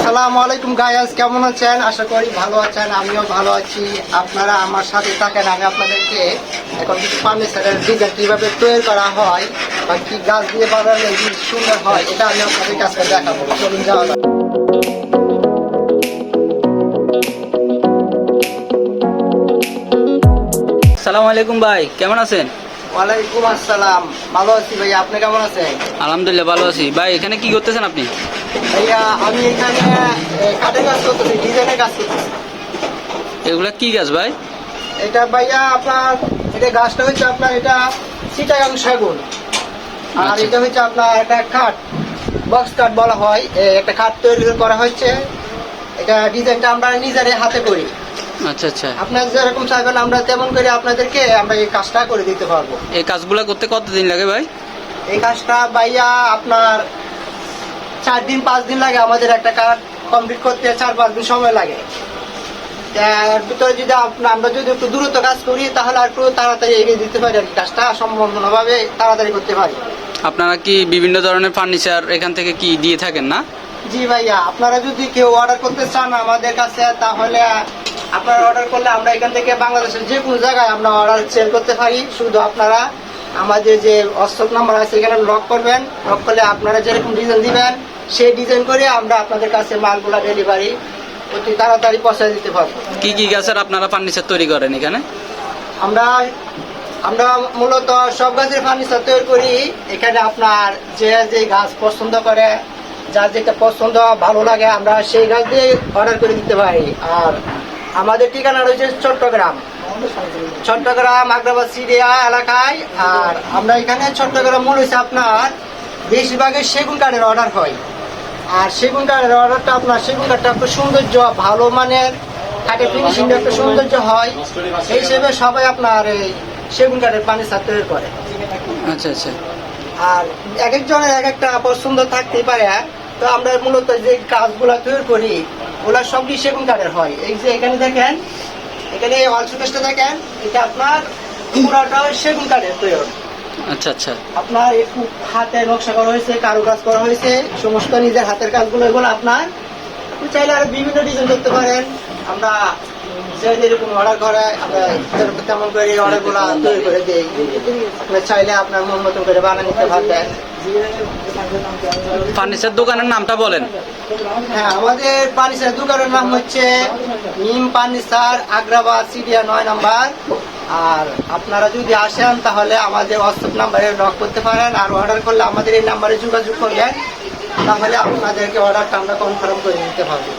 আসসালামু আলাইকুম গাইস, কেমন আছেন? আশা করি ভালো আছেন, আমিও ভালো আছি। আপনারা আমার সাথে থাকেন। আমি আপনাদেরকে এখন কিছু ফার্নিচারের ডিজাইন কীভাবে তৈরি করা হয় বা কি গাছ দিয়ে বানালে কি সুন্দর হয়, এটা আমি আপনাদের কাছে দেখাবো। চলুন যাওয়া যাক। আসসালামু আলাইকুম ভাই, কেমন আছেন? ওয়ালাইকুম আসসালাম, ভালো আছি ভাইয়া। আপনি কেমন আছেন? আলহামদুলিল্লাহ ভালো আছি। ভাই এখানে কি করতেছেন আপনি? ভাইয়া আমি এখানে কাঠের কাজ করতেছি, ডিজাইনের কাজ করতেছি। এগুলা কি গাছ ভাই? এটা ভাইয়া আপনার, এটা গাছটা হচ্ছে আপনার, এটা চিটাগাং সেগুন। আর আচ্ছা। এটা হচ্ছে আপনার একটা কাঠ, বক্স কাঠ বলা হয়। একটা কাঠ তৈরি করা হচ্ছে। এটা ডিজাইনটা আমরা নিজেরাই হাতে করি। আচ্ছা আচ্ছা। আপনার যেরকম চাইবেন আমরা তেমন করে আপনাদেরকে আমরা এই কাজটা করে দিতে পারবো। এই কাজগুলা করতে কতদিন লাগে ভাই? এই কাজটা ভাইয়া আপনার 4 দিন 5 দিন লাগে। আমাদের একটা কাঠ কমপ্লিট করতে 4-5 দিন সময় লাগে। এর ভিতরে যদি আমরা যদি একটু দ্রুত কাজ করি তাহলে আর একটু তাড়াতাড়ি এগিয়ে দিতে পারি আর কি, কাজটা সম্পূর্ণভাবে তাড়াতাড়ি করতে পারি। আপনারা কি বিভিন্ন ধরনের ফার্নিচার এখান থেকে কি দিয়ে থাকেন না? জি ভাইয়া, আপনারা যদি কেউ অর্ডার করতে চান আমাদের কাছে, তাহলে আপনারা অর্ডার করলে আমরা এখান থেকে বাংলাদেশের যে কোনো জায়গায় আমরা অর্ডার সেল করতে পারি। শুধু আপনারা আমাদের যে হোয়াটসঅ্যাপ নাম্বার আছে এখানে লক করবেন। লক করলে আপনারা যেরকম ডিজাইন দিবেন সেই ডিজাইন করে আমরা আপনাদের কাছে মালগুলা ডেলিভারি অতি তাড়াতাড়ি পৌঁছে দিতে পারবো। কি কি গাছের আপনারা ফার্নিচার তৈরি করেন এখানে? আমরা আমরা মূলত সব গাছের ফার্নিচার তৈরি করি। এখানে আপনার যে যে গাছ পছন্দ করে, যার যেটা পছন্দ ভালো লাগে, আমরা সেই গাছ দিয়ে অর্ডার করে দিতে পারি। আর আমাদের ঠিকানা রয়েছে চট্টগ্রাম আগ্রাবাদ সিরিয়া এলাকায়। আর আমরা এখানে চট্টগ্রাম মূল হচ্ছে আপনার বেশিরভাগই সেগুন কাঠের অর্ডার হয়। আর সেগুন কাঠের অর্ডারটা আপনার, সেগুন কাঠটা একটু সৌন্দর্য ভালো মানের কাঠের ফিনিশিংটা একটু সৌন্দর্য হয়, সেই হিসেবে সবাই আপনার এই সেগুন কাঠের ফার্নিচার তৈরি করে। আচ্ছা আচ্ছা। আর এক একজনের এক একটা পছন্দ থাকতেই পারে। তো আমরা মূলত যে কাজগুলা তৈরি করি ওগুলা সবই সেগুন কাঠের হয়। এই যে এখানে দেখেন, এখানে ওয়াল শোকেসটা দেখেন, এটা আপনার পুরাটা সেগুন কাঠের তৈরি। আচ্ছা আচ্ছা। আপনার একটু হাতে নকশা করা হয়েছে, কারুকাজ করা হয়েছে, সমস্ত নিজের হাতের কাজগুলো এগুলো আপনার চাইলে আর বিভিন্ন ডিজাইন করতে পারেন। আমরা যে যেরকম অর্ডার করে আমরা তেমন করে এই অর্ডারগুলো তৈরি করে দিই। আপনি চাইলে আপনার মন মতন করে বানিয়ে নিতে পারবেন। ফার্নিচার দোকানের নামটা বলেন। হ্যাঁ, আমাদের ফার্নিচার দোকানের নাম হচ্ছে মিম ফার্নিচার, আগ্রাবাদ সিরিয়া 9 নম্বর। আর আপনারা যদি আসেন তাহলে আমাদের হোয়াটসঅ্যাপ নাম্বারে নক করতে পারেন। আর অর্ডার করলে আমাদের এই নাম্বারে যোগাযোগ করবেন, তাহলে আপনাদেরকে অর্ডারটা আমরা কনফার্ম করে দিতে পারবো।